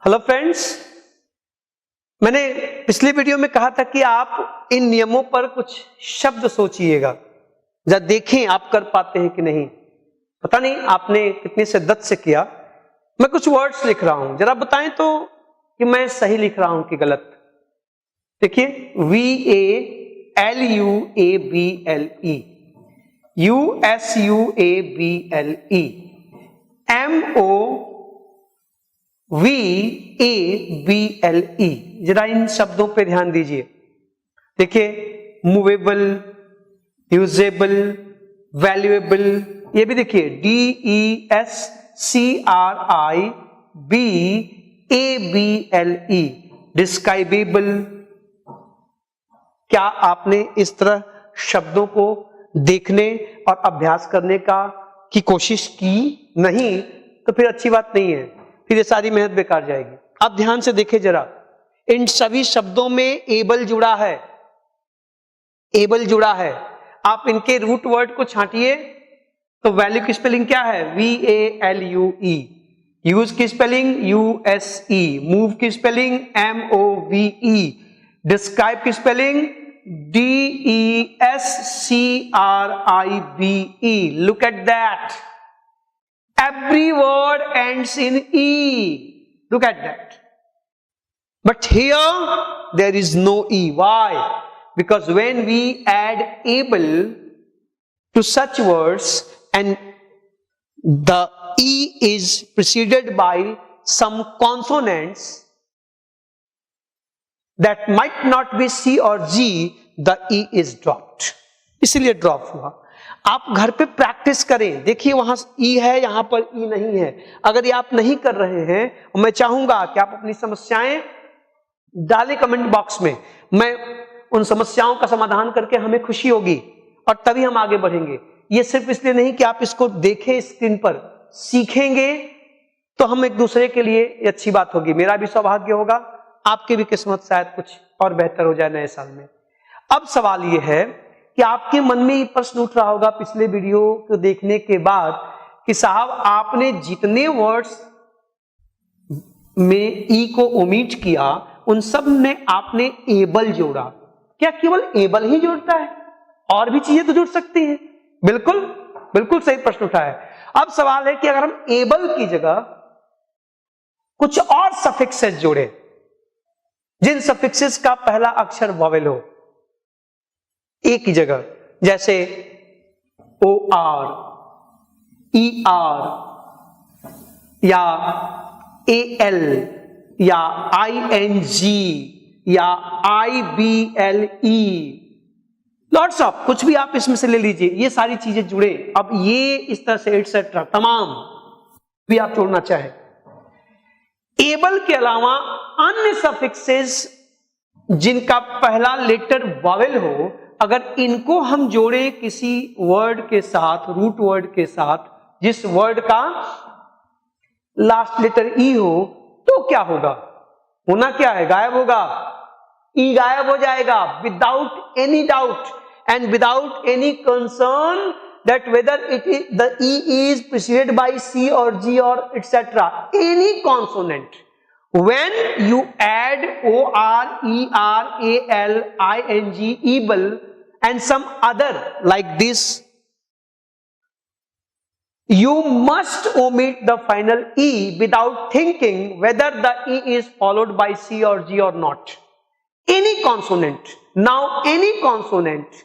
Hello friends, मैंने पिछली video में कहा था कि आप इन नियमों पर कुछ शब्द सोचिएगा, जरा देखें आप कर पाते हैं कि नहीं। पता नहीं आपने कितनी शिद्दत से किया। मैं कुछ वर्ड्स लिख रहा हूं, जरा बताएं तो कि मैं सही लिख रहा हूं कि गलत। देखिए, VALUABLE, USUABLE, MOVABLE। जरा इन शब्दों पे ध्यान दीजिए। देखिए, मूवेबल, यूजेबल, वैल्यूएबल, ये भी देखिए DESCRIBABLE, डिस्क्राइबेबल। क्या आपने इस तरह शब्दों को देखने और अभ्यास करने की कोशिश की? नहीं तो फिर अच्छी बात नहीं है, फिर ये सारी मेहनत बेकार जाएगी। अब ध्यान से देखें जरा, इन सभी शब्दों में एबल जुड़ा है, एबल जुड़ा है। आप इनके रूट वर्ड को छांटिए तो वैल्यू की स्पेलिंग क्या है? VALUE, यूज की स्पेलिंग USE, मूव की स्पेलिंग MOVE, डिस्क्राइब की spelling DESCRIBE। Look at that, every word ends in E. Look at that. But here there is no E. Why? Because when we add able to such words and the E is preceded by some consonants that might not be C or G, the E is dropped. इसलिए drop हुआ। आप घर पे practice करें, देखिए वहां ई है, यहां पर ई नहीं है। अगर ये आप नहीं कर रहे हैं, मैं चाहूंगा कि आप अपनी समस्याएं डालें कमेंट बॉक्स में। मैं उन समस्याओं का समाधान करके हमें खुशी होगी और तभी हम आगे बढ़ेंगे। ये सिर्फ इसलिए नहीं कि आप इसको देखें स्क्रीन पर, सीखेंगे तो हम एक दूसरे के लिए अच्छी बात होगी। मेरा भी सौभाग्य होगा, आपकी भी किस्मत शायद कुछ और बेहतर हो जाए नए साल में। अब सवाल यह है कि आपके मन में ये प्रश्न उठ रहा होगा पिछले वीडियो को देखने के बाद कि साहब आपने जितने वर्ड्स में ई को ओमिट किया उन सब में आपने एबल जोड़ा। क्या केवल एबल ही जोड़ता है? और भी चीजें तो जुड़ सकती हैं। बिल्कुल बिल्कुल सही प्रश्न उठा है। अब सवाल है कि अगर हम एबल की जगह कुछ और सफिक्सेस जोड़े, जिन सफिक्सेस का पहला अक्षर वॉवेल हो, एक ही जगह, जैसे OR, ER या AL या ING या IBLE, लॉट्स ऑफ, कुछ भी आप इसमें से ले लीजिए, ये सारी चीजें जुड़े। अब ये इस तरह से एटसेट्रा तमाम भी आप जोड़ना चाहें। एबल के अलावा अन्य सफिक्सेस जिनका पहला लेटर वॉवेल हो, अगर इनको हम जोड़े किसी वर्ड के साथ, रूट वर्ड के साथ, जिस वर्ड का लास्ट लेटर ई हो, तो क्या होगा? होना क्या है? गायब होगा। ई गायब हो जाएगा without any doubt and without any concern that whether the E is preceded by C or G or etc. Any consonant. When you add OR, ER, AL, ING, able and some other like this, you must omit the final E without thinking whether the E is followed by C or G or not. Any consonant. Now any consonant,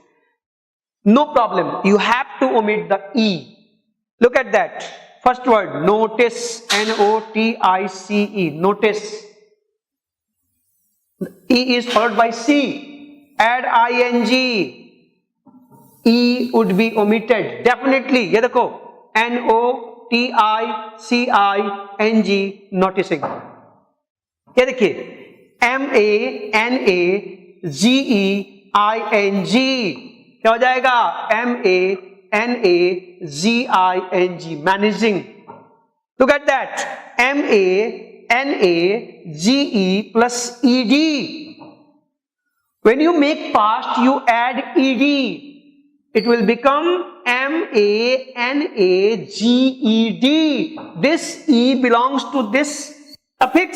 no problem, you have to omit the E. Look at that. First word, notice, NOTICE, notice. E is followed by C. Add ING, E would be omitted definitely. ये देखो, NOTICING, noticing. ये देखिए, MANAGEING, क्या हो जाएगा? MANAGING, managing. Look at that, MANAGE plus ED. When you make past, you add ED. It will become MANAGED. This E belongs to this suffix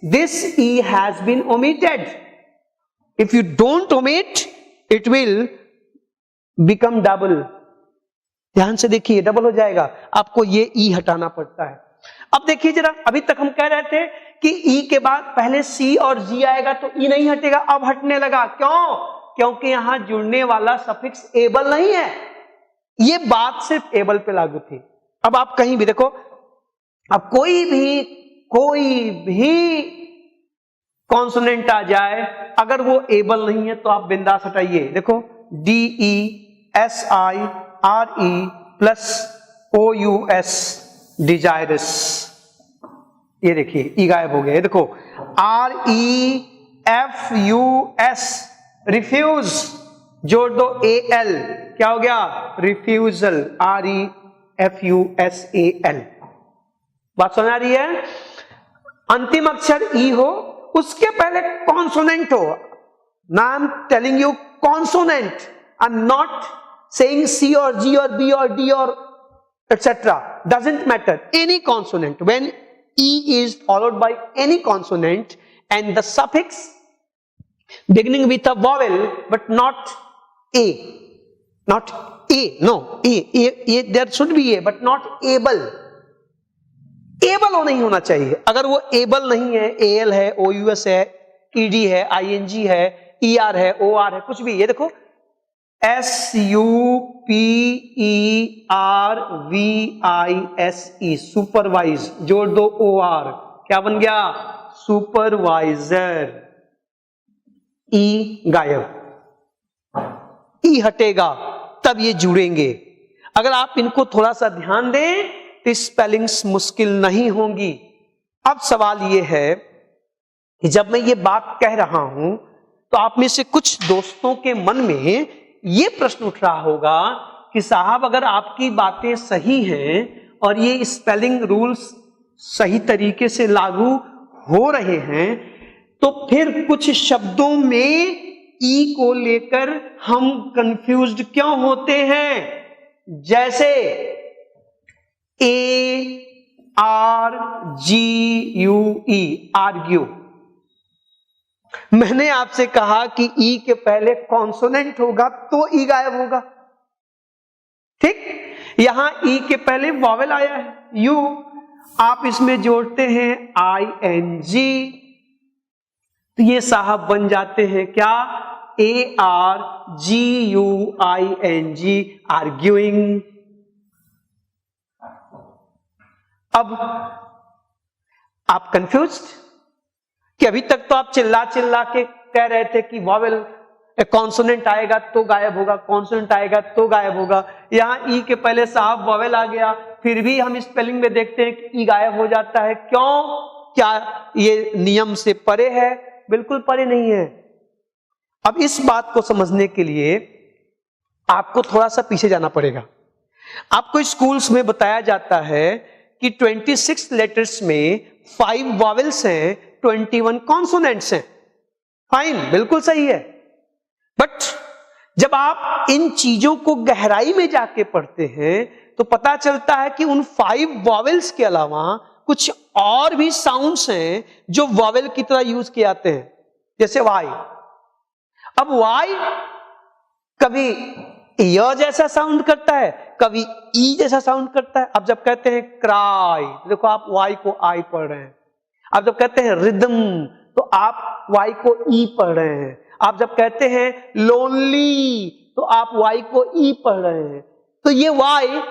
this E has been omitted. If you don't omit, it will become double. ध्यान से देखिए, double हो जाएगा, आपको ये E हटाना पड़ता है। अब देखिए जरा, अभी तक हम कह रहे थे कि E के बाद पहले C और G आएगा तो E नहीं हटेगा, अब हटने लगा। क्यों? क्योंकि यहां जुड़ने वाला सफिक्स एबल नहीं है। ये बात सिर्फ एबल पे लागू थी। अब आप कहीं भी देखो, अब कोई भी कॉन्सोनेंट आ जाए, अगर वो एबल नहीं है तो आप बिंदास हटाइए। देखो DESIRE प्लस OUS डिजायरस, ये देखिए ई गायब हो गया। ये देखो REFUS रिफ्यूज, जोड़ दो AL, क्या हो गया? रिफ्यूजल। REFUSAL। बात समझ आ रही है? अंतिम अक्षर ई हो, उसके पहले कॉन्सोनेंट हो। Now I am telling you consonant, I am not saying C और G और B और D और etc. Doesn't matter. Any consonant, when E is followed by any consonant and the suffix beginning with a vowel but not A, not A, no, A, there should be A but not able. Able हो नहीं होना चाहिए। अगर वो able नहीं है, AL है, OUS है, ED है, ING है, ER है, OR है, कुछ भी, ये देखो SUPERVISE, सुपरवाइज, जोड़ दो OR, क्या बन गया? सुपरवाइजर। E गायब, E हटेगा तब ये जुड़ेंगे। अगर आप इनको थोड़ा सा ध्यान दें तो स्पेलिंग्स मुश्किल नहीं होंगी। अब सवाल ये है कि जब मैं ये बात कह रहा हूं तो आप में से कुछ दोस्तों के मन में ये प्रश्न उठ रहा होगा कि साहब अगर आपकी बातें सही हैं और ये स्पेलिंग रूल्स सही तरीके से लागू हो रहे हैं तो फिर कुछ शब्दों में ई को लेकर हम कंफ्यूज्ड क्यों होते हैं? जैसे ARGUE, आर्ग्यू। मैंने आपसे कहा कि ई के पहले कॉन्सोनेंट होगा तो ई गायब होगा, ठीक? यहां ई के पहले वॉवेल आया है यू, आप इसमें जोड़ते हैं ING तो ये साहब बन जाते हैं क्या? ARGUING, arguing. अब आप कंफ्यूज्ड कि अभी तक तो आप चिल्ला चिल्ला के कह रहे थे कि वॉवेल कॉन्सोनेंट आएगा तो गायब होगा, कॉन्सोनेंट आएगा तो गायब होगा। यहां ई के पहले साहब वॉवेल आ गया, फिर भी हम स्पेलिंग में देखते हैं कि ई गायब हो जाता है। क्यों? क्या ये नियम से परे है? बिल्कुल परे नहीं है। अब इस बात को समझने के लिए आपको थोड़ा सा पीछे जाना पड़ेगा। आपको स्कूल्स में बताया जाता है कि 26 लेटर्स में 5 वॉवेल्स हैं, 21 कॉन्सोनेंट्स हैं। फाइन, बिल्कुल सही है। बट जब आप इन चीजों को गहराई में जाके पढ़ते हैं तो पता चलता है कि उन 5 वॉवेल्स के अलावा कुछ और भी साउंड्स हैं जो वॉवेल की तरह यूज किए जाते हैं, जैसे वाई। अब वाई कभी य जैसा साउंड करता है, कभी ई जैसा साउंड करता है। अब जब कहते हैं क्राई, देखो आप वाई को आई पढ़ रहे हैं। आप जब कहते हैं रिदम तो आप वाई को ई पढ़ रहे हैं। आप जब कहते हैं लोनली तो आप वाई को ई पढ़ रहे हैं। तो ये वाई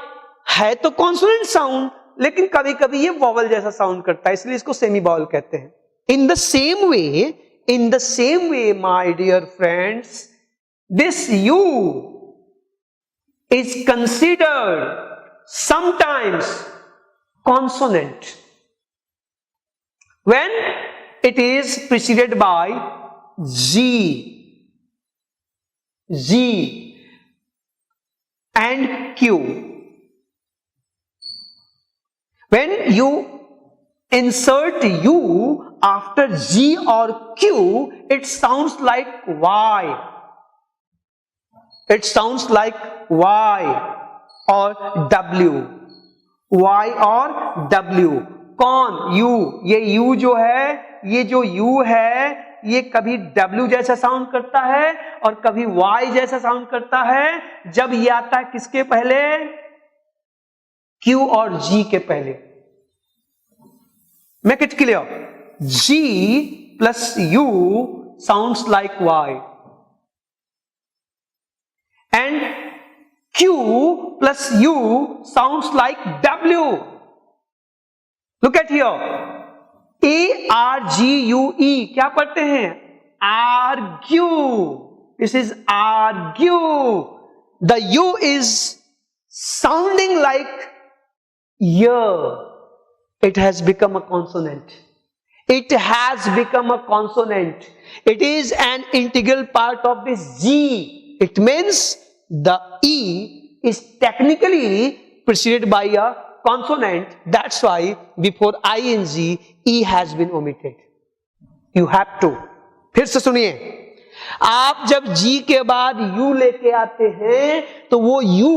है तो कॉन्सोनेंट साउंड, लेकिन कभी कभी ये वॉवल जैसा साउंड करता है, इसलिए इसको सेमी वॉवल कहते हैं। In the same way my dear friends, this U is considered sometimes consonant when it is preceded by G and Q. When you insert U after G or Q, it sounds like Y. It sounds like Y or W. Y or W. कौन? You. ये you जो है, ये जो you है, ये कभी W जैसा साउंड करता है और कभी Y जैसा साउंड करता है। जब ये आता है किसके पहले? Q और G के पहले। Make it clear. G plus U sounds like Y and Q plus U sounds like W. Look at here. ARGUE क्या पढ़ते हैं? Argue. This is argue. The U is sounding like ear. It has become a consonant. It has become a consonant. It is an integral part of this G. It means the E is technically preceded by a consonant. That's why before ing E has been omitted. You have to. फिर से सुनिए, आप जब G के बाद U लेके आते हैं तो वो U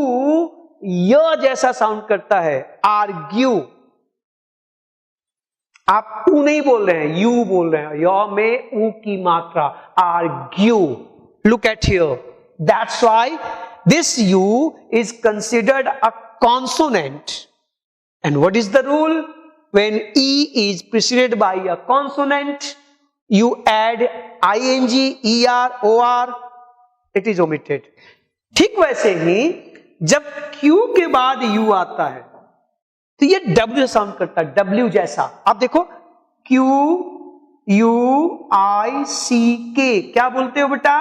य जैसा साउंड करता है। आर्ग्यू। आप ऊ नहीं बोल रहे हैं, यू बोल रहे हैं। य में ऊ की मात्रा। Argue. Look at here. That's why this U is considered a consonant. And what is the rule? When E is preceded by a consonant, you add ing, er, or, it is omitted. ठीक वैसे ही जब Q के बाद U आता है तो ये W sound करता है, W जैसा। आप देखो, Q U I C K क्या बोलते हो बेटा?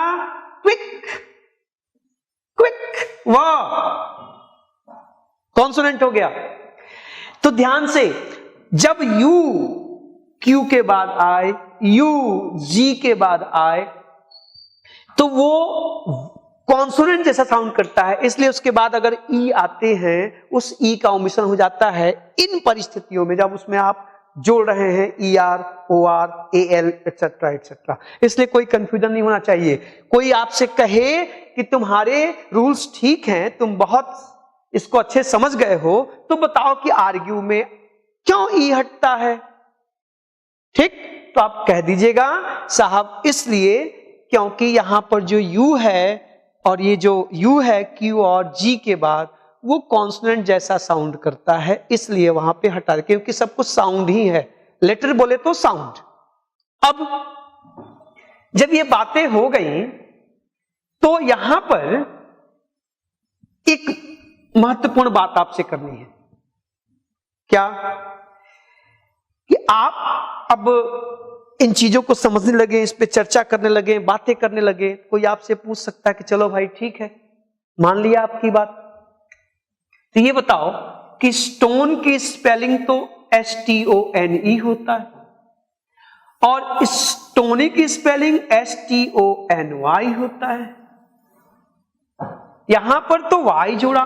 क्विक। क्विक। वाह, कॉन्सोनेंट हो गया। तो ध्यान से, जब U Q के बाद आए, U G के बाद आए, तो वो कॉन्सोनेंट जैसा साउंड करता है। इसलिए उसके बाद अगर E आते हैं, उस E का ओमिशन हो जाता है इन परिस्थितियों में जब उसमें आप जोड़ रहे हैं ER, OR, AL etcetera etcetera. इसलिए कोई कंफ्यूजन नहीं होना चाहिए। कोई आपसे कहे कि तुम्हारे रूल्स ठीक हैं, तुम बहुत इसको अच्छे समझ गए हो, तो बताओ कि आर्ग्यू में क्यों ई हटता है? ठीक, तो आप कह दीजिएगा साहब इसलिए क्योंकि यहां पर जो यू है और ये जो यू है क्यू और जी के बाद वो कॉन्सोनेंट जैसा साउंड करता है, इसलिए वहां पे हटा दे, क्योंकि सब कुछ साउंड ही है। लेटर बोले तो साउंड। अब जब ये बातें हो गई तो यहां पर एक महत्वपूर्ण बात आपसे करनी है। क्या? कि आप अब इन चीजों को समझने लगे, इस पे चर्चा करने लगे, बातें करने लगे। कोई आपसे पूछ सकता है कि चलो भाई ठीक है, मान लिया आपकी बात, तो ये बताओ कि स्टोन की स्पेलिंग तो STONE होता है और स्टोनी की स्पेलिंग STONY होता है। यहां पर तो Y जुड़ा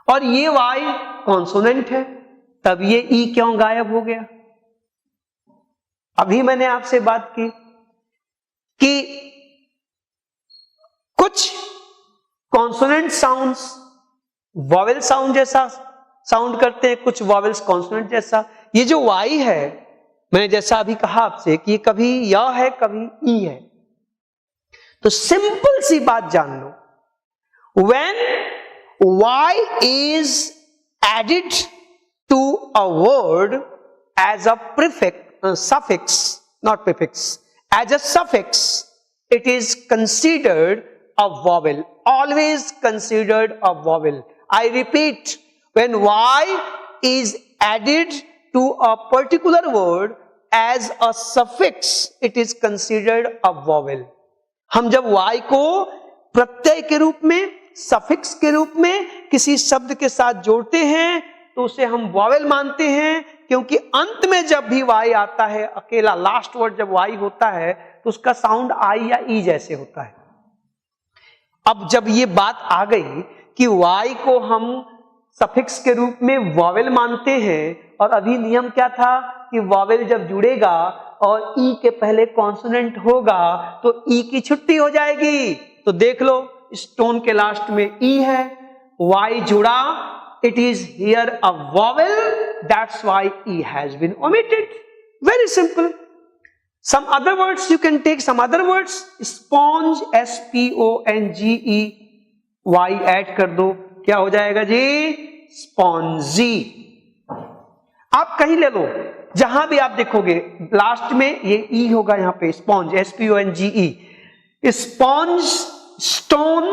और ये Y कॉन्सोनेंट है, तब ये E क्यों गायब हो गया? अभी मैंने आपसे बात की कि कुछ कॉन्सोनेंट साउंड्स वॉवेल साउंड जैसा साउंड करते हैं, कुछ वॉवेल्स कॉन्सोनेंट जैसा। ये जो Y है, मैंने जैसा अभी कहा आपसे कि ये कभी य है कभी ई है। तो सिंपल सी बात जान लो, when Y is added to a word as a prefix, suffix, not prefix, as a suffix, it is considered a vowel, always considered a vowel. I repeat, when Y is added to a particular word as a suffix, it is considered a vowel. हम जब Y को प्रत्यय के रूप में, suffix के रूप में किसी शब्द के साथ जोड़ते हैं तो उसे हम वॉवेल मानते हैं, क्योंकि अंत में जब भी Y आता है, अकेला लास्ट वर्ड जब Y होता है तो उसका साउंड I या E जैसे होता है। अब जब ये बात आ गई कि Y को हम सफिक्स के रूप में वॉवेल मानते हैं, और अभी नियम क्या था कि वॉवेल जब जुड़ेगा और E के पहले कॉन्सोनेंट होगा तो E की छुट्टी हो जाएगी। तो देख लो, स्टोन के लास्ट में E है, Y जुड़ा, it is here a vowel that's why E has been omitted. Very simple. Some other words you can take, some other words. Sponge, SPONGE, Y add कर दो, क्या हो जाएगा जी? स्पॉन्जी। आप कहीं ले लो, जहां भी आप देखोगे लास्ट में ये ई होगा, यहां पे स्पॉन्ज, SPONGE। स्पॉन्ज, स्टोन,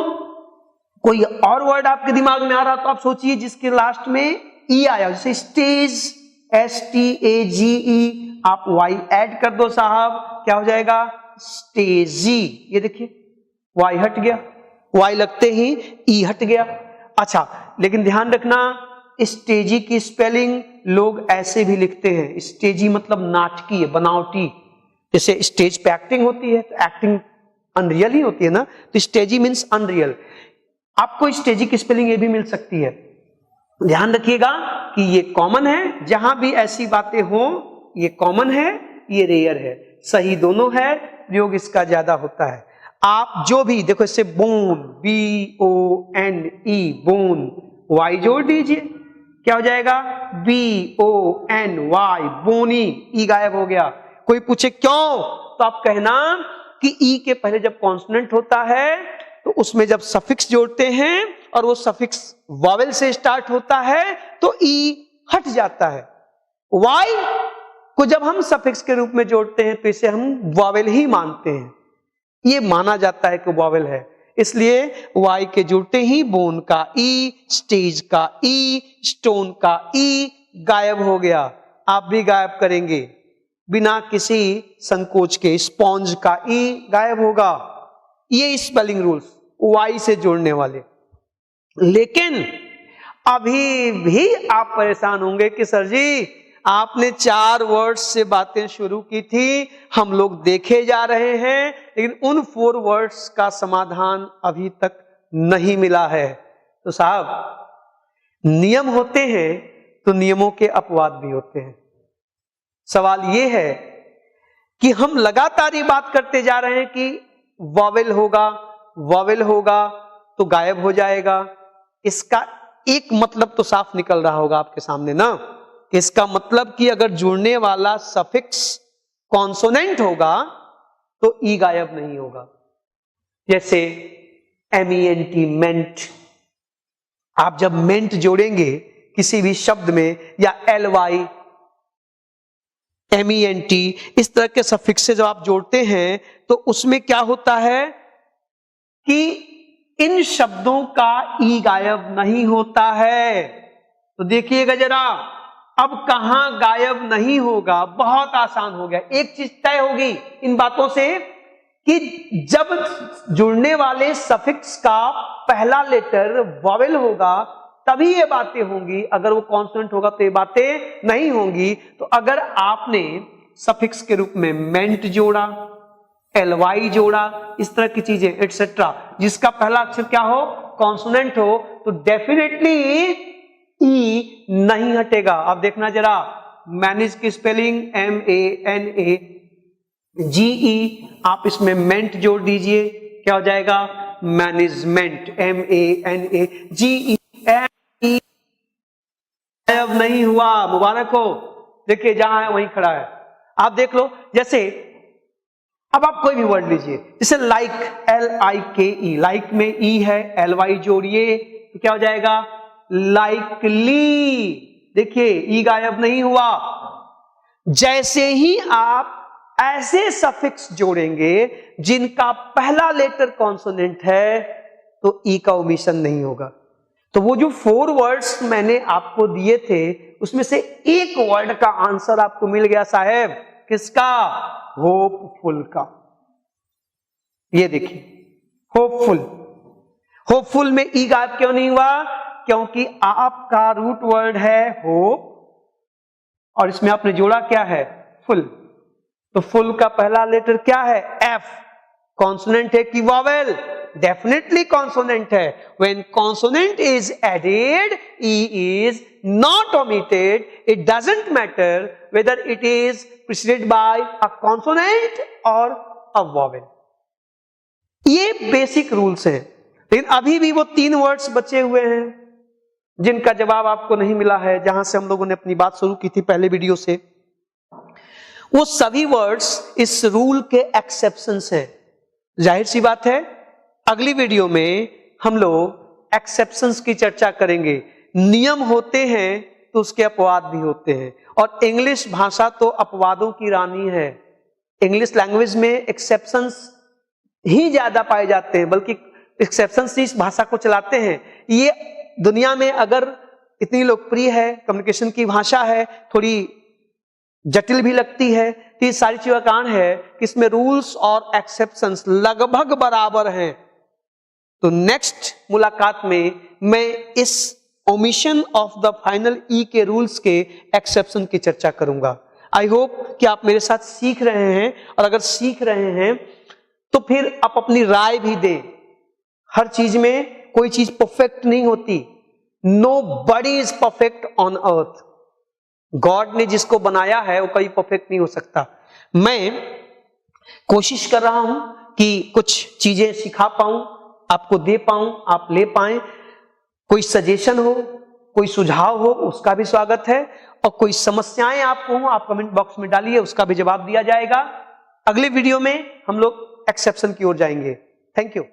कोई और वर्ड आपके दिमाग में आ रहा तो आप सोचिए जिसके लास्ट में ई आया, जैसे स्टेज, STAGE, आप वाई ऐड कर दो साहब, क्या हो जाएगा? स्टेजी। ये देखिए वाई हट गया, वाई लगते ही ई हट गया। अच्छा, लेकिन ध्यान रखना स्टेजी की स्पेलिंग लोग ऐसे भी लिखते हैं, स्टेजी मतलब नाटकीय, बनावटी। जैसे स्टेज पे एक्टिंग होती है तो एक्टिंग अनरियल ही होती है ना, तो स्टेजी मीन्स अनरियल। आपको स्टेजी की स्पेलिंग ये भी मिल सकती है। ध्यान रखिएगा कि ये कॉमन है, जहां भी ऐसी बातें हो ये कॉमन है, ये रेयर है। सही दोनों है, प्रयोग इसका ज्यादा होता है। आप जो भी देखो, इससे बोन, BONE, बोन, वाई जोड़ दीजिए, क्या हो जाएगा? BONY, बोनी, ई गायब हो गया। कोई पूछे क्यों, तो आप कहना कि ई के पहले जब कॉन्सोनेंट होता है तो उसमें जब सफिक्स जोड़ते हैं और वो सफिक्स वॉवेल से स्टार्ट होता है तो ई हट जाता है। वाई को जब हम सफिक्स के रूप में जोड़ते हैं तो इसे हम वॉवेल ही मानते हैं, ये माना जाता है कि वॉवेल है, इसलिए वाई के जुड़ते ही बोन का ई, स्टेज का ई, स्टोन का ई गायब हो गया। आप भी गायब करेंगे बिना किसी संकोच के, स्पॉन्ज का ई गायब होगा। ये स्पेलिंग रूल्स वाई से जोड़ने वाले। लेकिन अभी भी आप परेशान होंगे कि सर जी आपने 4 वर्ड्स से बातें शुरू की थी, हम लोग देखे जा रहे हैं, लेकिन उन 4 वर्ड्स का समाधान अभी तक नहीं मिला है। तो साहब नियम होते हैं तो नियमों के अपवाद भी होते हैं। सवाल यह है कि हम लगातार ये बात करते जा रहे हैं कि वॉवेल होगा, वॉवेल होगा तो गायब हो जाएगा। इसका एक मतलब तो साफ निकल रहा होगा आपके सामने ना, इसका मतलब कि अगर जुड़ने वाला सफिक्स कॉन्सोनेंट होगा तो ई गायब नहीं होगा। जैसे MENT, मेंट, आप जब मेंट जोड़ेंगे किसी भी शब्द में, या LY, MENT, इस तरह के सफिक्स से जब आप जोड़ते हैं तो उसमें क्या होता है कि इन शब्दों का ई गायब नहीं होता है। तो देखिएगा जरा, अब कहां गायब नहीं होगा, बहुत आसान हो गया। एक चीज तय होगी इन बातों से कि जब जुड़ने वाले सफिक्स का पहला लेटर वॉवेल होगा तभी ये बातें होंगी, अगर वो कॉन्सोनेंट होगा तो ये बातें नहीं होंगी। तो अगर आपने सफिक्स के रूप में मेंट जोड़ा, LY जोड़ा, इस तरह की चीजें एटसेट्रा, जिसका पहला अक्षर क्या हो, कॉन्सोनेंट हो, तो डेफिनेटली ई नहीं हटेगा। अब देखना जरा, मैनेज की स्पेलिंग MANAGE, आप इसमें मेंट जोड़ दीजिए, क्या हो जाएगा? Management, MANAGE। गायब नहीं हुआ, मुबारक हो। देखिए जहां है वहीं खड़ा है। आप देख लो, जैसे अब आप कोई भी वर्ड लीजिए, जैसे लाइक, LIKE, लाइक में ई है, LY जोड़िए तो क्या हो जाएगा? लाइकली। देखिए ई गायब नहीं हुआ। जैसे ही आप ऐसे सफिक्स जोड़ेंगे जिनका पहला लेटर कॉन्सोनेंट है तो ई का ओमिशन नहीं होगा। तो वो जो 4 वर्ड्स मैंने आपको दिए थे उसमें से एक वर्ड का आंसर आपको मिल गया साहब, किसका? होपफुल का। ये देखिए होपफुल, होपफुल में ई गायब क्यों नहीं हुआ? क्योंकि आपका रूट वर्ड है होप और इसमें आपने जोड़ा क्या है? फुल। तो फुल का पहला लेटर क्या है? F। कॉन्सोनेंट है कि वॉवेल? डेफिनेटली कॉन्सोनेंट है। When consonant is added, E is not omitted. It doesn't matter whether it is preceded by a consonant or a vowel. ये बेसिक रूल्स हैं। लेकिन अभी भी वो 3 वर्ड्स बचे हुए हैं जिनका जवाब आपको नहीं मिला है, जहां से हम लोगों ने अपनी बात शुरू की थी पहले वीडियो से, वो सभी वर्ड्स इस रूल के एक्सेप्शंस हैं। जाहिर सी बात है, अगली वीडियो में हम लोग एक्सेप्शंस की चर्चा करेंगे। नियम होते हैं तो उसके अपवाद भी होते हैं, और इंग्लिश भाषा तो अपवादों की रानी है। इंग्लिश लैंग्वेज में एक्सेप्शंस ही ज्यादा पाए जाते हैं, बल्कि एक्सेप्शंस ही इस भाषा को चलाते हैं। ये दुनिया में अगर इतनी लोकप्रिय है, कम्युनिकेशन की भाषा है, थोड़ी जटिल भी लगती है, तो ये सारी चीजों का कारण है कि इसमें रूल्स और एक्सेप्शंस लगभग बराबर हैं। तो नेक्स्ट मुलाकात में मैं इस ओमिशन ऑफ द फाइनल ई के रूल्स के एक्सेप्शन की चर्चा करूंगा। आई होप कि आप मेरे साथ सीख रहे हैं, और अगर सीख रहे हैं तो फिर आप अपनी राय भी दें। हर चीज में कोई चीज परफेक्ट नहीं होती। Nobody is perfect on earth. God ने जिसको बनाया है वो कभी परफेक्ट नहीं हो सकता। मैं कोशिश कर रहा हूं कि कुछ चीजें सिखा पाऊं, आपको दे पाऊं, आप ले पाएं। कोई सजेशन हो, कोई सुझाव हो, उसका भी स्वागत है, और कोई समस्याएं आपको हो, आप कमेंट बॉक्स में डालिए, उसका भी जवाब दिया जाएगा। अगले वीडियो में हम लोग एक्सेप्शन की ओर जाएंगे। Thank you.